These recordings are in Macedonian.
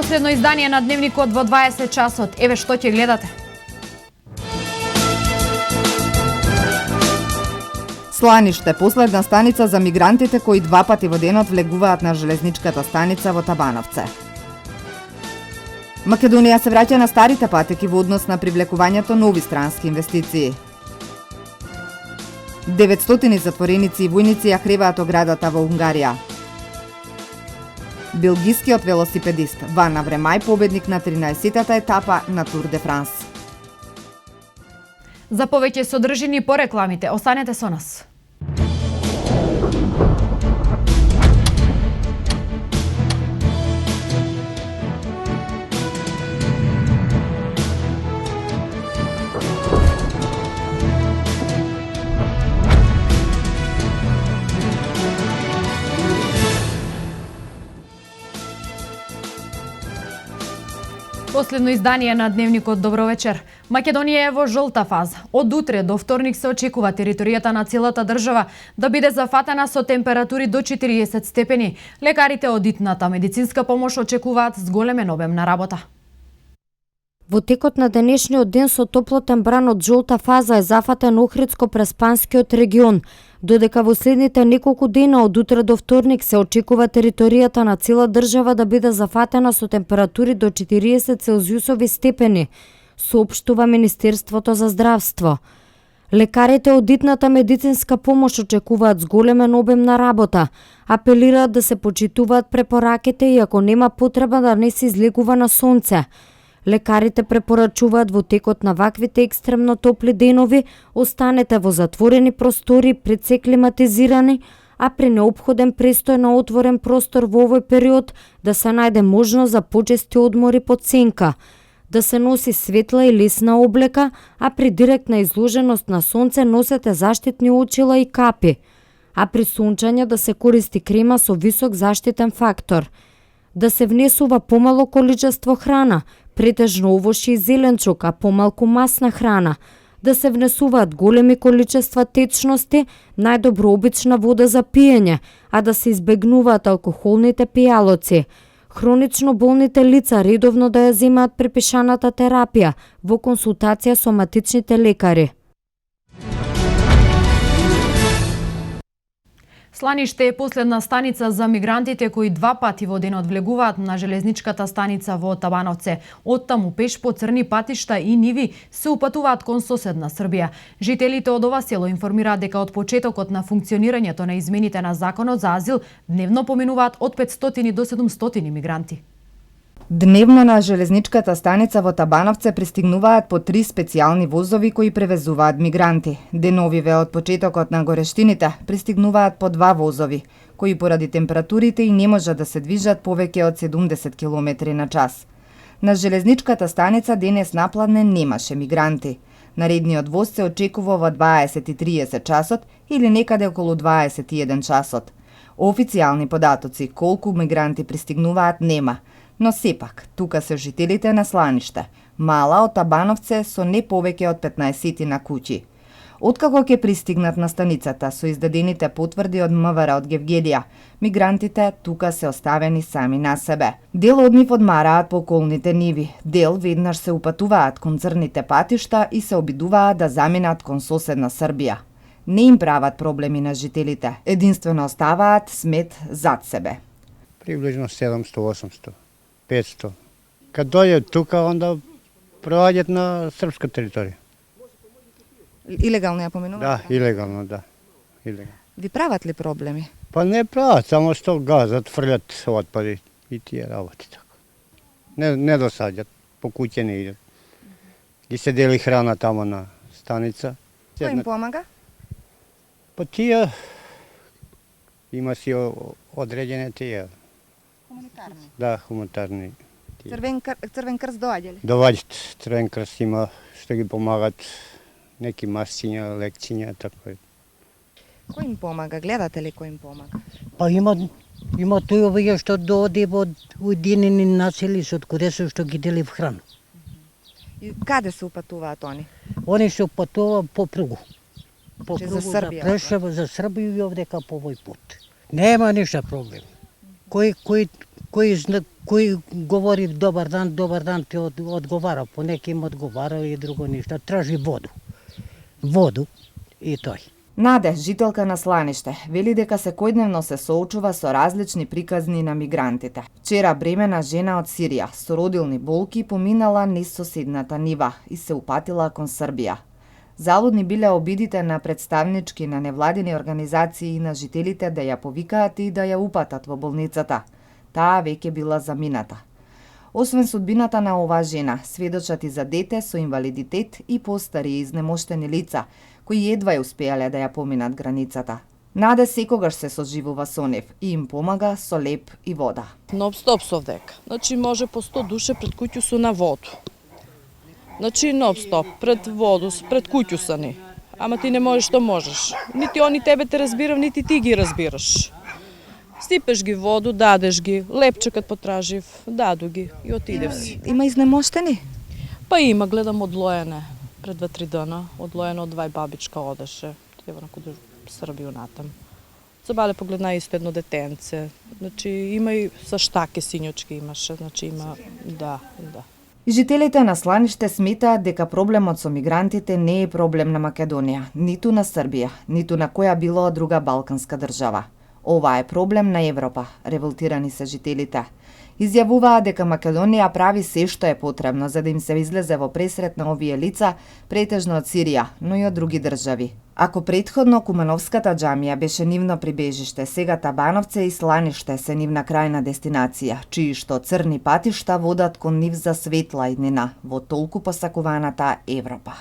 Последно издание на Дневникот во 20 часот. Еве што ќе гледате. Сланиште, последна станица за мигрантите кои 2 пати во денот влегуваат на железничката станица во Табановце. Македонија се враќа на старите патеки во однос на привлекувањето нови странски инвестиции. 900 затвореници и војници ја креваат оградата во Унгарија. Белгискиот велосипедист Ван Авремај победник на 13-тата етапа на Тур де Франс. За повеќе содржини по рекламите, останете со нас. Последно издание на Дневникот. Добро вечер. Македонија е во жолта фаза. Од утре до вторник се очекува територијата на целата држава да биде зафатена со температури до 40 степени. Лекарите од итната медицинска помош очекуваат зголемен обем на работа. Во текот на денешниот ден со топлотен бран од жолта фаза е зафатен Охридско-Преспанскиот регион, додека во следните неколку дена од утре до вторник се очекува територијата на цела држава да биде зафатена со температури до 40 целзиусови степени, соопштува Министерството за здравство. Лекарите од итната медицинска помош очекуваат зголемен обем на работа, апелираат да се почитуваат препораките и ако нема потреба да не се излегува на сонце. Лекарите препорачуваат во текот на ваквите екстремно топли денови останете во затворени простори пред се климатизирани, а при неопходен престој на отворен простор во овој период да се најде можност за почести одмори под сенка, да се носи светла и лесна облека, а при директна изложеност на сонце носете заштитни очила и капи, а при сончање да се користи крема со висок заштитен фактор, да се внесува помало количество храна, претежно овошје и зеленчук, а помалку масна храна, да се внесуваат големи количества течности, најдобро обична вода за пиење, а да се избегнуваат алкохолните пијалоци. Хронично болните лица редовно да ја земаат препишаната терапија во консултација со матичните лекари. Сланиште е последна станица за мигрантите кои 2 пати во денот влегуваат на железничката станица во Табановце. Оттаму пеш по црни патишта и ниви се упатуваат кон соседна Србија. Жителите од ова село информираат дека од почетокот на функционирањето на измените на законот за азил дневно поминуваат од 500 до 700 мигранти. Дневно на железничката станица во Табановце пристигнуваат по 3 специјални возови кои превезуваат мигранти. Деновиве од почетокот на горештините пристигнуваат по 2 возови, кои поради температурите и не можат да се движат повеќе од 70 км на час. На железничката станица денес напладне немаше мигранти. Наредниот воз се очекува во 20:30 часот или некаде околу 21 часот. Официјални податоци колку мигранти пристигнуваат нема, но сепак, тука се жителите на Сланиште, мала од Табановце со не повеќе од 15 на куќи. Откако ќе пристигнат на станицата со издадените потврди од МВР од Гевгедија, мигрантите тука се оставени сами на себе. Дел од нив одмараат по околните ниви, дел веднаш се упатуваат кон црните патишта и се обидуваат да заминат кон соседна Србија. Не им прават проблеми на жителите, единствено оставаат смет зад себе. Приближно 700-800. 500. Kad dođe тука, onda prođet na srpska teritorija. Илегално ја поминуваат? Да, илегално, да. Илегално. Ви прават ли проблеми? Pa ne pravат, samo što gazat, frljat otpadi i tije работи tako. Ne dosađat, po kuće ne idет. I se deli hrana tamo na stanica. Ko im pomaga? Pa tije, ima si određene tije. Humanitarni. Da, humanitarni. Crven krst dođe li? Dovađat, Crven krst ima što gi pomagat, neki mascinja, lekcinja, tako je. Ko im pomaga? Gledate li ko im pomaga? Pa ima tu ovие што дооди од Уединени нацели од каде се што ги дели в храна. И каде се упатуваат они? Они се упатува по пругу. По Че пругу за Србија? за Прешево, за Србија и овдека по овој пут. Нема ништа проблем. Кој говори добар дан ти одговара, по неки им одговара и друго ништо. Тражи воду. Воду и тој. Наде, жителка на Сланиште, вели дека секојдневно се соочува со различни приказни на мигрантите. Вчера бремена жена од Сирија со родилни болки поминала низ соседната нива и се упатила кон Србија. Залудни биле обидите на представнички на невладини организации и на жителите да ја повикаат и да ја упатат во болницата. Таа веќе била замината. Освен судбината на оваа жена, сведочат и за дете со инвалидитет и постари и изнемоштени лица, кои едва ја успеале да ја поминат границата. Наде секогаш се соживува со нив и им помага со леп и вода. Нон-стоп со дека. Значи може по 100 душе пред куќу су на воду. Значи нон-стоп, пред воду, пред куќу са ни. Ама ти не можеш што можеш. Нити они тебе те разбирав, нити ти ги разбираш. Стипеш ги воду, дадеш ги, лепчекат потражив, даду ги и отидев си. Има изнемоштени? Па има, гледам одлоене, пред 2-3 дана, одлоено од 2 бабичка одеше, треба наку до Србију натам. Забале погледна исто едно детенце, значи има и со штаке сињочки имаше, значи има, да. И жителите на Сланиште сметаат дека проблемот со мигрантите не е проблем на Македонија, ниту на Србија, ниту на која било друга балканска држава. Ова е проблем на Европа, револтирани се жителите. Изјавуваа дека Македонија прави се што е потребно за да им се излезе во пресрет на овие лица, претежно од Сирија, но и од други држави. Ако претходно Кумановската џамија беше нивно прибежиште, сега Табановце и Сланиште се нивна крајна дестинација, чии што црни патишта водат кон нив за светла иднина во толку посакуваната Европа.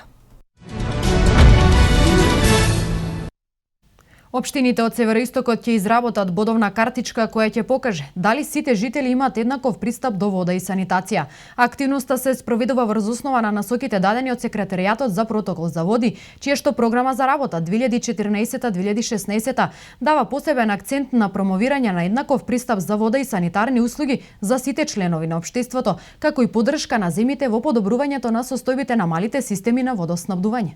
Општините од Североистокот ќе изработат бодовна картичка која ќе покаже дали сите жители имаат еднаков пристап до вода и санитација. Активноста се спроведува врз основа на насоките дадени од Секретаријатот за протокол за води, чија што програма за работа 2014-2016 дава посебен акцент на промовирање на еднаков пристап за вода и санитарни услуги за сите членови на општеството, како и поддршка на земите во подобрувањето на состојбите на малите системи на водоснабдување.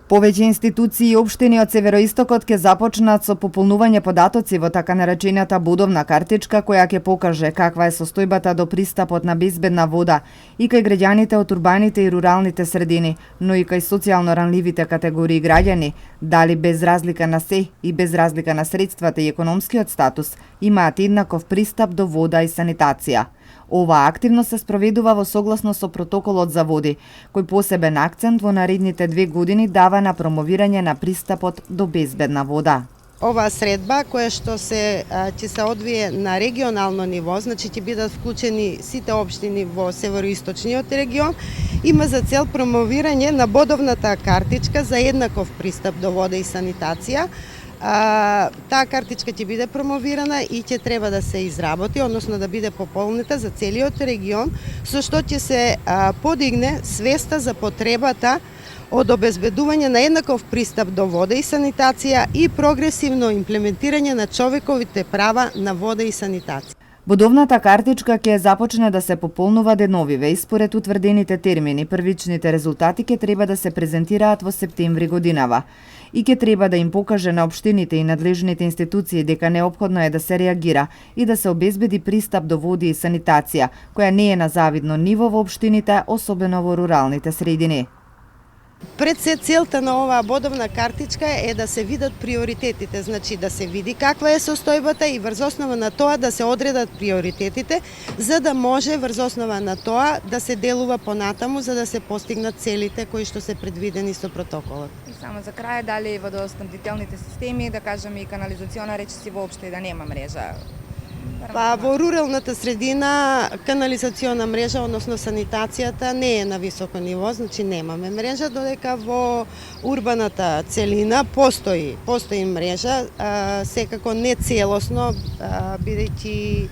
Повеќе институции и општини од Североистокот ќе започнат со пополнување податоци во така наречената бодовна картичка која ќе покаже каква е состојбата до пристапот на безбедна вода и кај граѓаните од урбаните и руралните средини, но и кај социјално ранливите категории граѓани, дали без разлика на се и без разлика на средствата и економскиот статус имаат еднаков пристап до вода и санитација. Оваа активност се спроведува во согласно со протоколот за води, кој посебен акцент во наредните 2 години дава на промовирање на пристапот до безбедна вода. Оваа средба која што ќе се одвие на регионално ниво, значи ќе бидат вклучени сите општини во североисточниот регион, има за цел промовирање на бодовната картичка за еднаков пристап до вода и санитација. Таа картичка ќе биде промовирана и ќе треба да се изработи, односно да биде пополнета за целиот регион, со што ќе се подигне свеста за потребата од обезбедување на еднаков пристап до вода и санитација и прогресивно имплементирање на човековите права на вода и санитација. Бодовната картичка ќе започне да се пополнува деновиве и според утврдените термини, првичните резултати ќе треба да се презентираат во септември годинава и ќе треба да им покаже на општините и надлежните институции дека неопходно е да се реагира и да се обезбеди пристап до води и санитација, која не е на завидно ниво во општините, особено во руралните средини. Пред се целта на оваа бодовна картичка е да се видат приоритетите, значи да се види каква е состојбата и врз основа на тоа да се одредат приоритетите, за да може врз основа на тоа да се делува понатаму за да се постигнат целите кои што се предвидени со протоколот. И само за крај, дали водоснабдителните системи, да кажем и канализациона речиси воопште да нема мрежа? Па во руралната средина канализациона мрежа, односно санитацијата не е на високо ниво, значи немаме мрежа, додека во урбаната целина постои мрежа, секако не целосно, бидејќи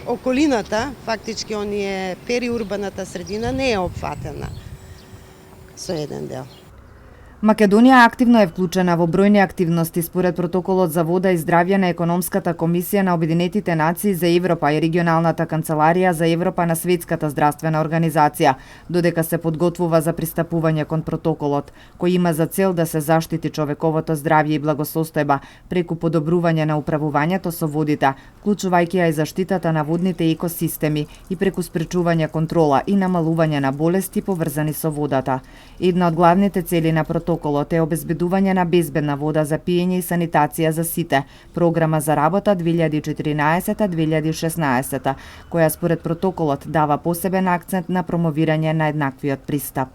околината, фактички периурбаната средина не е опфатена со еден дел. Македонија активно е вклучена во бројни активности според протоколот за вода и здравје на Економската комисија на Обединетите нации за Европа и регионалната канцеларија за Европа на Светската здравствена организација, додека се подготвува за пристапување кон протоколот, кој има за цел да се заштити човековото здравје и благосостојба преку подобрување на управувањето со водите, вклучувајќи ја и заштитата на водните екосистеми и преку спречување контрола и намалување на болести поврзани со водата. Една од главните цели на протоколот е обезбедување на безбедна вода за пиење и санитација за сите, програма за работа 2014-2016, која според протоколот дава посебен акцент на промовирање на еднаквиот пристап.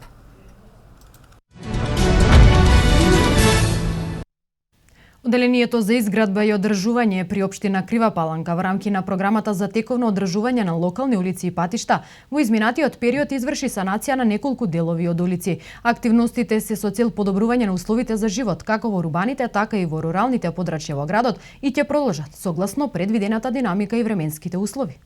Оделението за изградба и одржување при општина Крива Паланка во рамки на програмата за тековно одржување на локални улици и патишта во изминатиот период изврши санација на неколку делови од улици. Активностите се со цел подобрување на условите за живот како во урбаните, така и во руралните подрачја во градот и ќе продолжат согласно предвидената динамика и временските услови.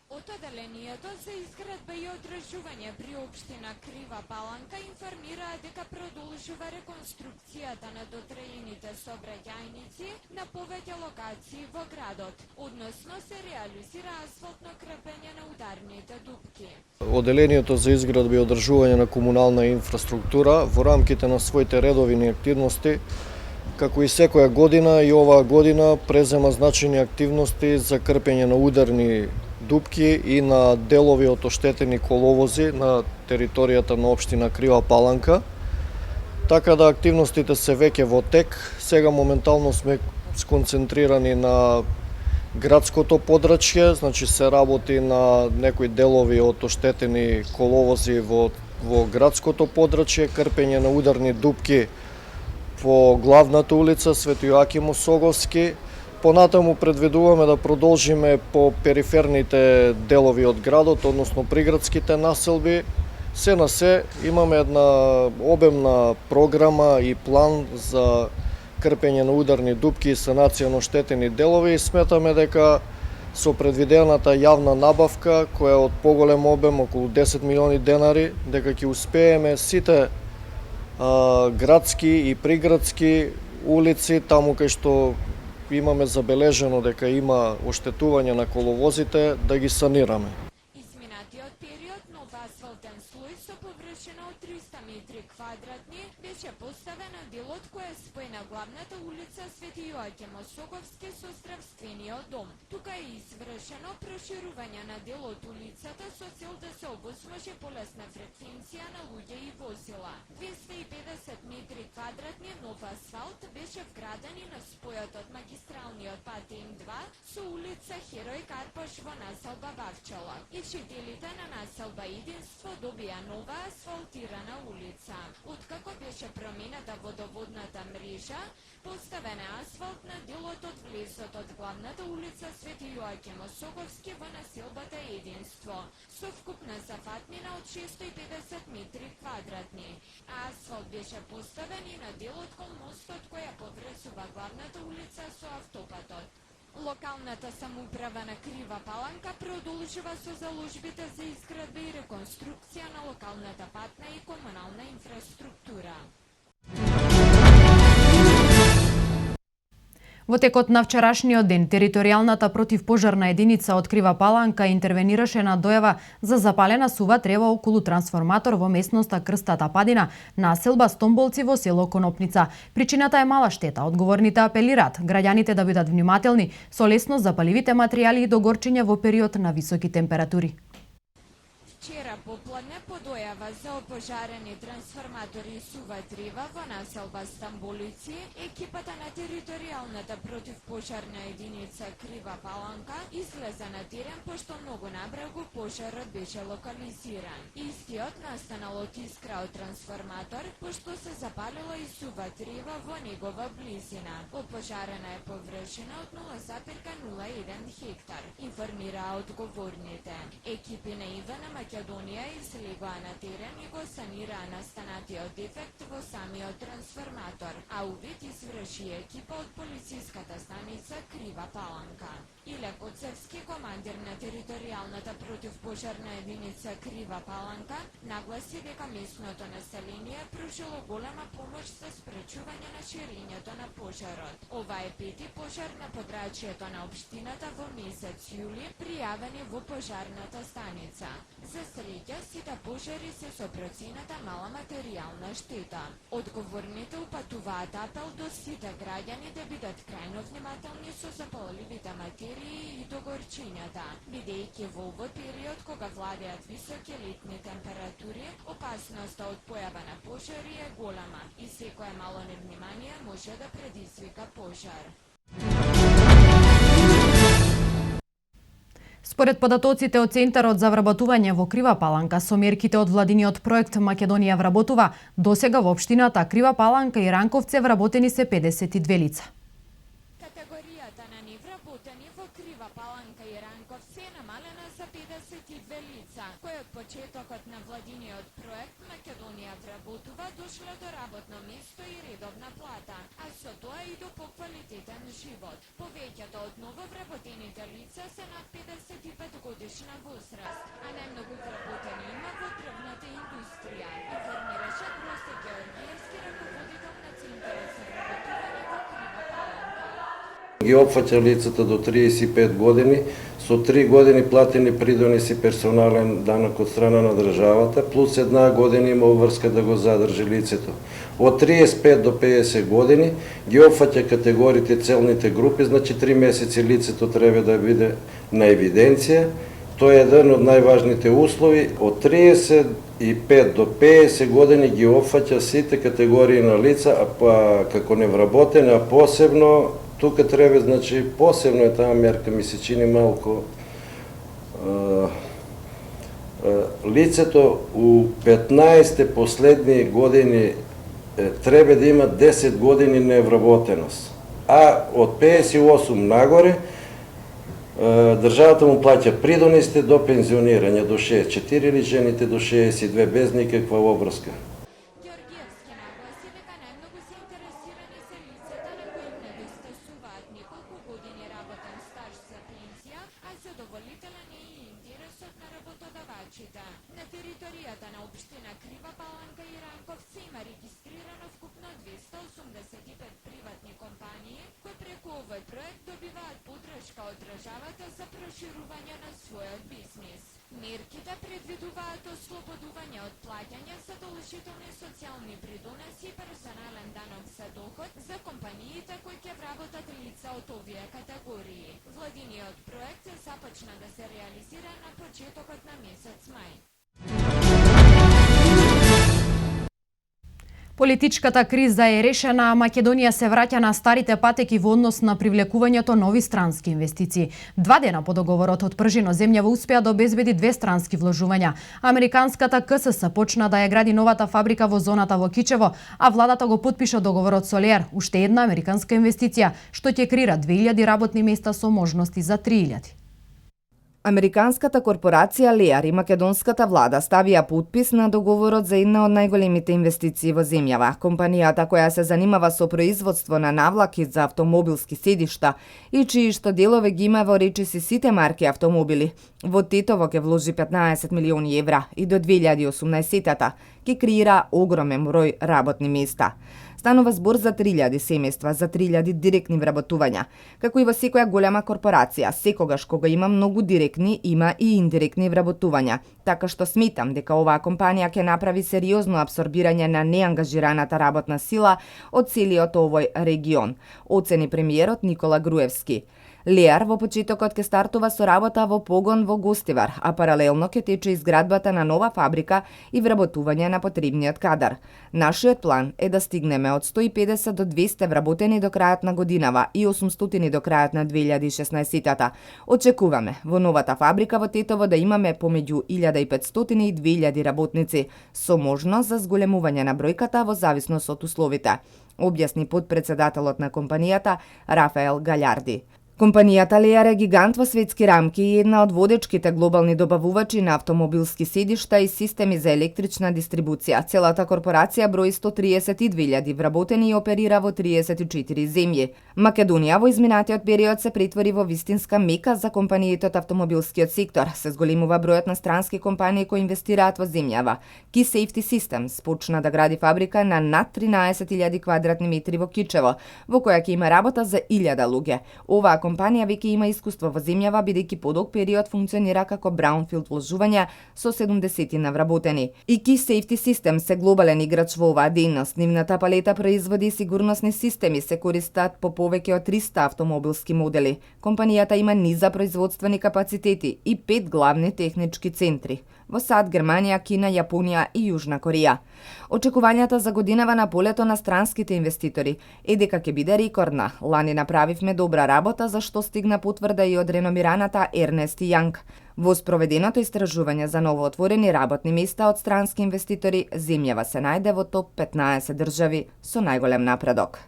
Од Оделението за изградба и одржување при општина Крива Паланка информираа дека продолжува реконструкцијата на дотрејените сообраќајници на повеќе локации во градот, односно се реализира асфалтно крпење на ударните дупки. Оделението за изградба и одржување на комунална инфраструктура во рамките на своите редовни активности, како и секоја година и оваа година презема значајни активности за крпење на ударни дупки и на делови од оштетени коловози на територијата на општина Крива Паланка. Така да активностите се веќе во тек. Сега моментално сме сконцентрирани на градското подрачје, значи се работи на некои делови од оштетени коловози во градското подрачје, крпење на ударни дупки по главната улица Свети Јоаким Осоговски. Понатаму предвидуваме да продолжиме по периферните делови од градот, односно приградските населби. Се на се имаме една обемна програма и план за крпење на ударни дупки и санација на оштетени делови и сметаме дека со предвидената јавна набавка, која е од поголем обем, околу 10 милиони денари, дека ќе успееме сите градски и приградски улици, таму кај што имаме забележено дека има оштетување на коловозите, да ги санираме. Изминатиот период нов асфалтен слој со површина од 300 метри квадратни беше поставен на делот кој е споена главната улица Свети Јоаким Осоговски со здравствениот дом. Тука е извршено проширување на дел од улицата со цел да се обозможи полесна фреквенција на луѓе и возила. 250 метри квадратни нов асфалт беше вграден и на спојот од магистралниот пат М2 со улица Херој Карпаш во населба Вавчала. И жителите на населба Единство добија нова асфалтирана улица. Откако беше променета водоводната мрежа, поставен е асфалт на делот од влезот од главната улица Свети Јоаким Осоговски во населбата Единство, со вкупна зафатнина од 650 метри квадратни. Асфалт беше поставен и на делот кон мостот која поврзува главната улица со автопатот. Локалната самоуправа на Крива Паланка продолжува со заложбите за изградба и реконструкција на локалната патна и комунална инфраструктура. Во текот на вчерашниот ден, територијалната противпожарна единица од Крива Паланка интервенираше на дојава за запалена сува трева околу трансформатор во местноста Крстата падина, населба Стомболци во село Конопница. Причината е мала штета. Одговорните апелираат граѓаните да бидат внимателни со лесно запаливите материјали и до горчење во период на високи температури. Вчера попладне по дојава за опожарени трансформатори и сува трева во населба Стамболици, екипата на територијалната противпожарна единица Крива Паланка излезе на терен пошто многу набрегу пожарот беше локализиран. Истиот настанал од искра од трансформатор, пошто се запалила и сува трева во негова близина. Опожарена е површина од 0,01 хектар, информираа одговорните. Екипи на ИВА на Македонија излегоа на терен и го санираа настанатиот дефект во самиот трансформатор, а увид изврши екипа од полициската станица Крива Паланка. Иле Коцевски, командир командир на територијалната противпожарна единица Крива Паланка нагласи дека местното население пружило голема помош за спречување на ширењето на пожарот. Ова е пети пожар на подрачјето на општината во месец јули, пријавени во пожарната станица. За среќа, сите пожари се со процената мала материјална штета. Одговорните упатуваат апел до сите граѓани да бидат крајно внимателни со запаливите материи и до горчињата, бидејќи во овој период кога владеат високи летни температури, опасноста од појава на пожари е голема и секое мало невнимание може да предизвика пожар. Според податоците од Центарот за вработување во Крива Паланка со мерките од владиниот проект Македонија вработува, досега во општината Крива Паланка и Ранковце вработени се 52 лица. Категоријата на невработени во Крива Паланка и Ранковце е намалена за 52 лица, кои од почетокот на владиниот проект Македонија вработува дошле до работно место и редовна плата, а со тоа и до поквалитетен живот. Повеќето од нововработените лица се над 55 годишна возраст, а најмногу вработени има во дрвната индустрија, информираше Гросте Георгиевски, раководител на Центарот за вработување во Крива Паланка. Ги опфаќа лицата до 35 години со 3 години платени придоноси персонален данок од страна на државата, плюс 1 година има обврска да го задржи лицето. Од 35 до 50 години ги опфаќа категориите целните групи, значи 3 месеци лицето треба да биде на евиденција. Тоа е еден од најважните услови. Од 35 до 50 години ги опфаќа сите категории на лица, а како невработени, а посебно тука треба, значи, посебно е таа мерка, ми се чини малку. Лицето у 15 последни години треба да има 10 години невработеност. А од 58 нагоре државата му плаќа придонесите до пензионирање до 64 или жените до 62 без никаква обврска. Георгиевски нагласи дека најмногу се интересирани се лицата на кои им недостасуваат неколку години работен стаж за пензија, а задоволителен е и интересот на работодавачите. На територијата на општина Крива Паланка и Ранковце има регистрирано вкупно 285 приватни компании кои преку овој проект добиваат поддршка од државата за проширување на својот бизнис. Мерките предвидуваат ослободување од плаќање задолжителни социјални придоноси и персонален данок за доход за компаниите кои ќе вработат лица од овие категории. Владиниот проект започна да се реализира на почетокот на месец мај. Политичката криза е решена, а Македонија се враќа на старите патеки во однос на привлекувањето нови странски инвестиции. 2 дена по договорот од пржино земјава успеа да обезбеди 2 странски вложувања. Американската КСС почна да ја гради новата фабрика во зоната во Кичево, а владата го потпиша договорот со Леар, уште една американска инвестиција, што ќе креира 2000 работни места со можности за 3000. Американската корпорација Леар и македонската влада ставија подпис на договорот за една од најголемите инвестиции во земјава. Компанијата која се занимава со производство на навлаки за автомобилски седишта и чии што делове ги има во речиси сите марки автомобили. Во Тетово ќе вложи 15 милиони евра и до 2018-та ќе креира огромен број работни места. Станува збор за 3000 семејства, за 3000 директни вработувања. Како и во секоја голема корпорација, секогаш кога има многу директни, има и индиректни вработувања. Така што сметам дека оваа компанија ќе направи сериозно абсорбирање на неангажираната работна сила од целиот овој регион, оцени премиерот Никола Груевски. Леар во почетокот ќе стартува со работа во погон во Гостивар, а паралелно ќе тече изградбата на нова фабрика и вработување на потребниот кадар. Нашиот план е да стигнеме од 150 до 200 вработени до крајот на годинава и 800 до крајот на 2016-та. Очекуваме во новата фабрика во Тетово да имаме помеѓу 1500 и 2000 работници, со можност за зголемување на бројката во зависност од условите, објасни подпредседателот на компанијата Рафаел Галјарди. Компанијата Lear е гигант во светски рамки и една од водечките глобални добавувачи на автомобилски седишта и системи за електрична дистрибуција. Целата корпорација брои 132.000 вработени и оперира во 34 земји. Македонија во изминатиот период се претвори во вистинска мека за компаниите од автомобилскиот сектор. Се зголемува бројот на странски компании кои инвестираат во земјава. Key Safety Systems почна да гради фабрика на над 13.000 квадратни метри во Кичево, во која ќе има работа за 1000 луѓе. Оваа компанија веќе има искуство во земјава, бидејќи подолг период функционира како браунфилд вложувања со 70 навработени. И Key Safety Systems се глобален играч во оваа дејност. Нивната палета производи сигурносни системи се користат по повеќе од 300 автомобилски модели. Компанијата има низа производствени капацитети и 5 главни технички центри во САД, Германија, Кина, Јапонија и Јужна Кореја. Очекувањата за годинава на полето на странските инвеститори е дека ќе биде рекордна. Лани направивме добра работа, за што стигна потврда и од реномираната Ернест и Јанг. Во спроведеното истражување за новоотворени работни места од странски инвеститори, земјава се најде во топ 15 држави со најголем напредок.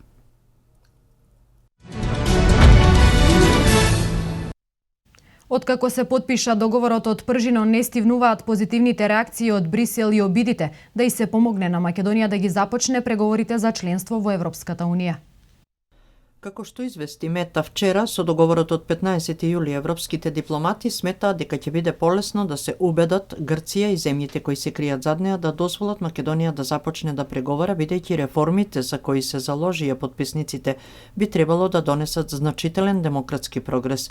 Откако се потпиша договорот од пржино, не стивнуваат позитивните реакции од Брисел и обидите да и се помогне на Македонија да ги започне преговорите за членство во Европската Унија. Како што извести Мета вчера, со договорот од 15 јули европските дипломати сметаат дека ќе биде полесно да се убедат Грција и земјите кои се кријат зад неа да дозволат Македонија да започне да преговара, бидејќи реформите за кои се заложија подписниците би требало да донесат значителен демократски прогрес.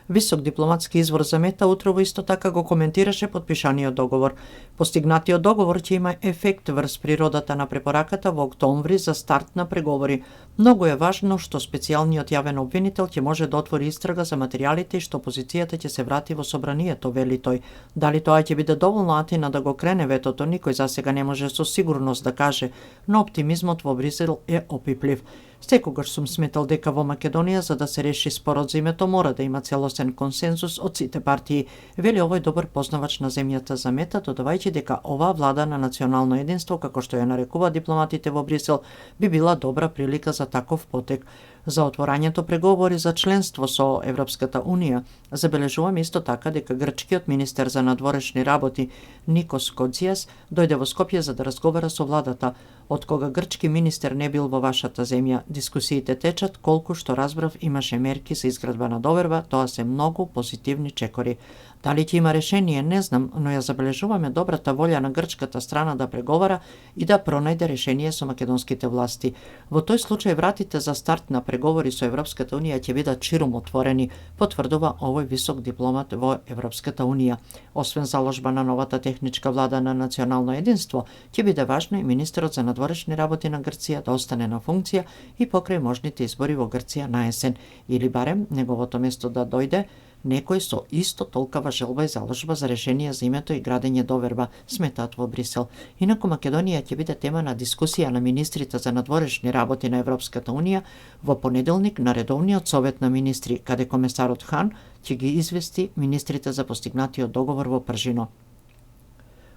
Висок дипломатски извор за Мета утрово исто така го коментираше подпишаниот договор. Постигнатиот договор ќе има ефект врз природата на препораката во октомври за старт на преговори. Многу е важно што специјалниот јавен обвинител ќе може да отвори истрага за материјалите и што опозицијата ќе се врати во собранието, вели тој. Дали тоа ќе биде доволно атина да го крене ветото, никој засега не може со сигурност да каже, но оптимизмот во Брисел е опиплив. Секогаш сум сметал дека во Македонија за да се реши спорот за името мора да има целосен консензус од сите партии, вели овој добар познавач на земјата за Мета, додавајќи дека оваа влада на национално единство, како што ја нарекува дипломатите во Брисел, би била добра прилика за таков потек. За отворањето преговори за членство со Европската Унија, забележуваме исто така дека грчкиот министер за надворешни работи Никос Коdzias дојде во Скопје за да разговара со владата. Од кога грчки министер не бил во вашата земја, дискусиите течат, колку што разбрав имаше мерки за изградба на доверба, тоа се многу позитивни чекори. Дали ќе има решение, не знам, но ја забележуваме добрата волја на грчката страна да преговара и да пронајде решение со македонските власти. Во тој случај вратите за старт на преговори со Европската Унија ќе бидат ширум отворени, потврдува овој висок дипломат во Европската Унија. Освен заложба на новата техничка влада на национално единство, ќе биде важно и министерот за надворешни работи на Грција да остане на функција и покрај можните избори во Грција на есен, или барем неговото место да дојде некој со исто толкова желба и заложба за решение за името и градење доверба, сметаат во Брисел. Инаку Македонија ќе биде тема на дискусија на министрите за надворешни работи на Европската Унија во понеделник на редовниот совет на министри, каде комесарот Хан ќе ги извести министрите за постигнатиот договор во пржино.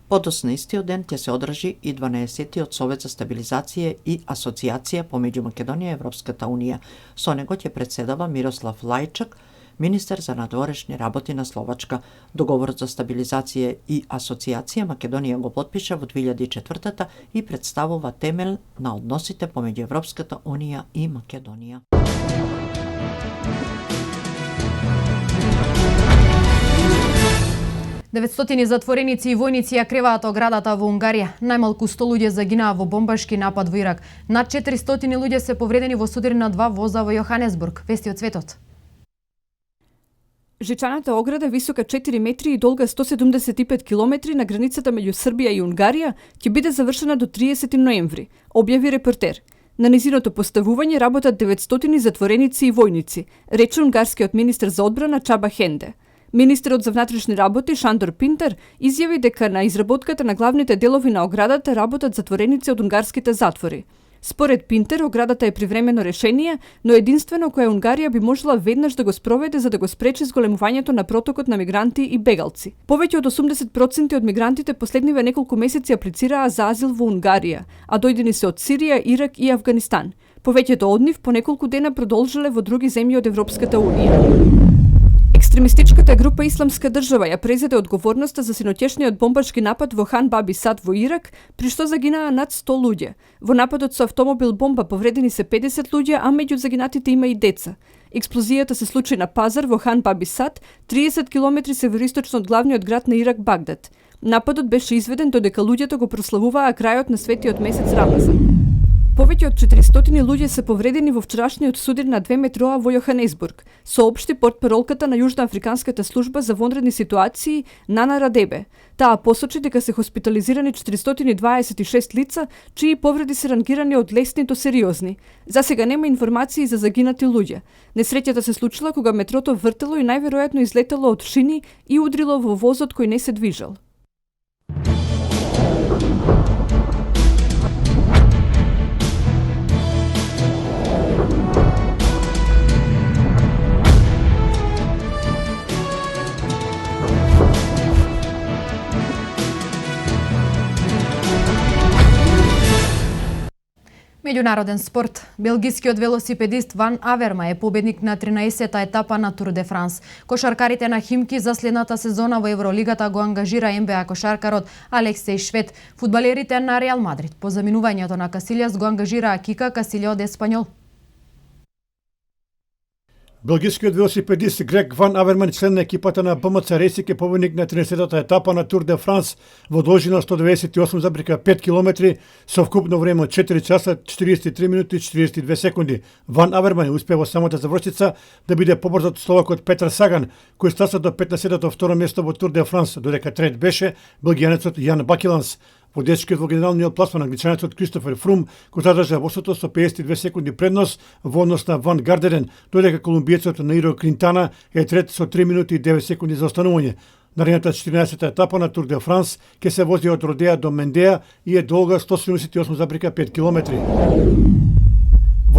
Подоцна истиот ден ќе се одржи и 12-тиот совет за стабилизација и асоциација помеѓу Македонија и Европската Унија. Со него ќе председава Мирослав Лајчак, министер за надворешни работи на Словачка. Договорот за стабилизација и асоциација Македонија го потпиша во 2004 и представува темел на односите помеѓу Европската Унија и Македонија. Деветстотини затвореници и војници ја креваат оградата во Унгарија. Најмалку 100 луѓе загинаа во бомбашки напад во Ирак. Над 400 луѓе се повредени во судари на 2 воза во Јоханесбург. Вести од светот. Жичаната ограда, висока 4 метри и долга 175 километри на границата меѓу Србија и Унгарија, ќе биде завршена до 30 ноември, објави репортер. На низиното поставување работат 900 затвореници и војници, рече унгарскиот министер за одбрана Чаба Хенде. Министерот за внатрешни работи Шандор Пинтер изјави дека на изработката на главните делови на оградата работат затвореници од унгарските затвори. Според Пинтер, оградата е привремено решение, но единствено кое Унгарија би можела веднаш да го спроведе за да го спречи зголемувањето на протокот на мигранти и бегалци. Повеќе од 80% од мигрантите последниве неколку месеци аплицираа за азил во Унгарија, а дојдени се од Сирија, Ирак и Авганистан. Повеќето од нив по неколку дена продолжиле во други земји од Европската Унија. Екстремистичката група Исламска држава ја презеде одговорноста за синоќешниот бомбашки напад во Хан Баби Сад во Ирак, при што загинаа над 100 луѓе. Во нападот со автомобил бомба повредени се 50 луѓе, а меѓу загинатите има и деца. Експлозијата се случи на пазар во Хан Баби Сад, 30 км североисточно од главниот град на Ирак Багдад. Нападот беше изведен додека луѓето го прославуваа крајот на светиот месец Рамазан. Повеќе од 400 луѓе се повредени во вчерашниот судир на 2 метроа во Јоханесбург, соопшти портпаролката на Јужноафриканската служба за вонредни ситуации Нана Радебе. Таа посочи дека се хоспитализирани 426 лица, чии повреди се рангирани од лесни до сериозни. За сега нема информации за загинати луѓе. Несреќата се случила кога метрото вртело и најверојатно излетело од шини и удрило во возот кој не се движел. Меѓународен спорт. Белгискиот велосипедист Ван Аверма е победник на 13-та етапа на Тур де Франс. Кошаркарите на Химки за следната сезона во Евролигата го ангажира НБА кошаркарот Алексеј Швед. Фудбалерите на Реал Мадрид по заминувањето на Касилјас го ангажираа Кика Касилја од Еспањол. Белгискиот велосипедист Грег Ван Аверман, член на екипата на БМЦ Рейсик, е победник на 13-та етапа на Тур де Франс во должина 198,5 км со вкупно време од 4 часа 43 минути и 42 секунди. Ван Аверман успеа во самата завршица да биде побрз од словакот Петар Саган, кој стаса до 15-то второ место во Тур де Франс, додека трет беше белгијанецот Јан Бакеланс. Водечкиот во генералниот пласман англичанецот Кристофер Фрум го задржа водството со 52 секунди предност во однос на Ван Гардерен, додека колумбиецот Наиро Кринтана е трет со 3 минути и 9 секунди за останување. Наредната 14-та етапа на Тур де Франс ќе се вози од Родеа до Мендеа и е долга 178,5 км.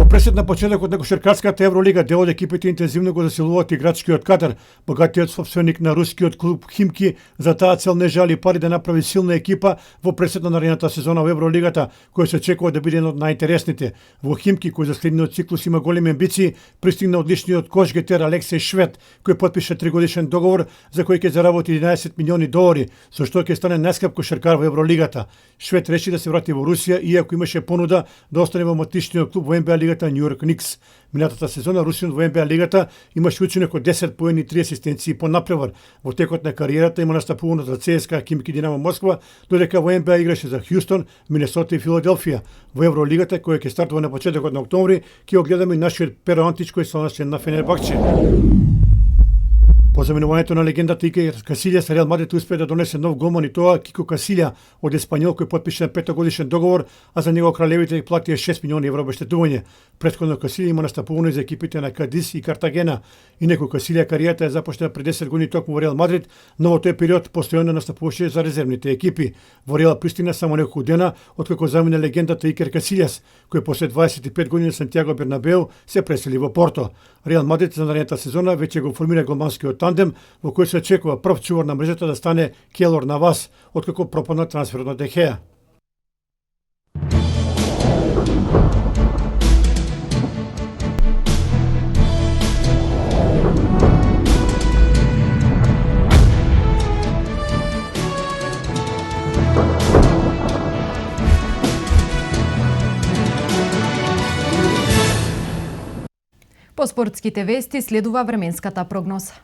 Во пресед на почетокот на кошаркарската Евролига, дел од екипите интензивно го засилуваат играчкиот кадар. Богатиот собственик на рускиот клуб Химки за таа цел не жали пари да направи силна екипа во пресед на наредната сезона во Евролигата, која се очекува да биде една од најинтересните. Во Химки, кој за следниот циклус има големи амбиции, пристигна одличниот кошгетер Алексеј Швед, кој потпише 3-годишен договор за кој ќе заработи 11 милиони долари, со што ќе стане најскап кошаркар во Евролигата. Швед реши да се врати во Русија, иако имаше понуда да остане во матичниот клуб во НБА лигата Нью Йорк Никс. Минатата сезона русинот во НБА лигата имаше учинок од 10 поени и 3 асистенции по напревар. Во текот на кариерата има настапувано за ЦСКА, Химки, Динамо Москва, додека во НБА играше за Хјустон, Минесота и Филаделфија. Во Евролигата, која ќе стартува на почетокот на октомври, ќе огледаме нашиот Перо Антич кој се најде на Фенербахче. По заминувањето на легендата Икер Касилјас, Реал Мадрид успеа да донесе нов голман и тоа Кико Касилја од Еспањол, кој потпише 5-годишен договор, а за него кралевите платија 6 милиони евро обештетување. Претходно Касилја има настапувано и за екипите на Кадис и Картагена. Инаку Касилја кариерата е започнала пред 10 години токму во Реал Мадрид, но во тој период постојано настапуваше за резервните екипи. Во Реал пристигна само неколку дена откако замина легендата Икер Касилјас, кој после 25 години Сантјаго Бернабеу се пресели во Порто. Реал Мадрид за наредната сезона веќе го формира голманскиот тандем, во кој се очекува прв чувар на мрежата да стане Келор Навас, откако пропадна трансферот на Де Хеа. По спортските вести следува временската прогноза.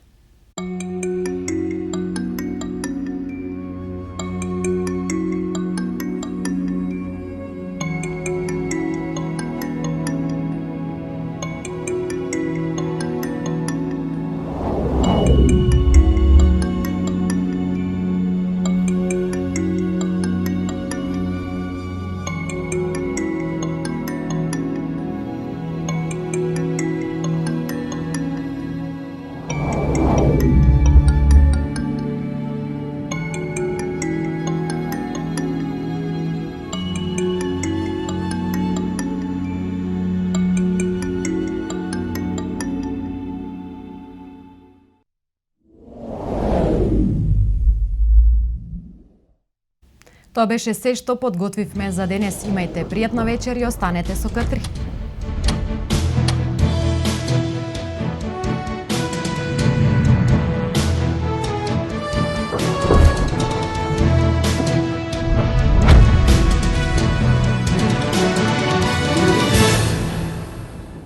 Тоа беше се што подготвивме за денес. Имајте пријатна вечер и останете со К3.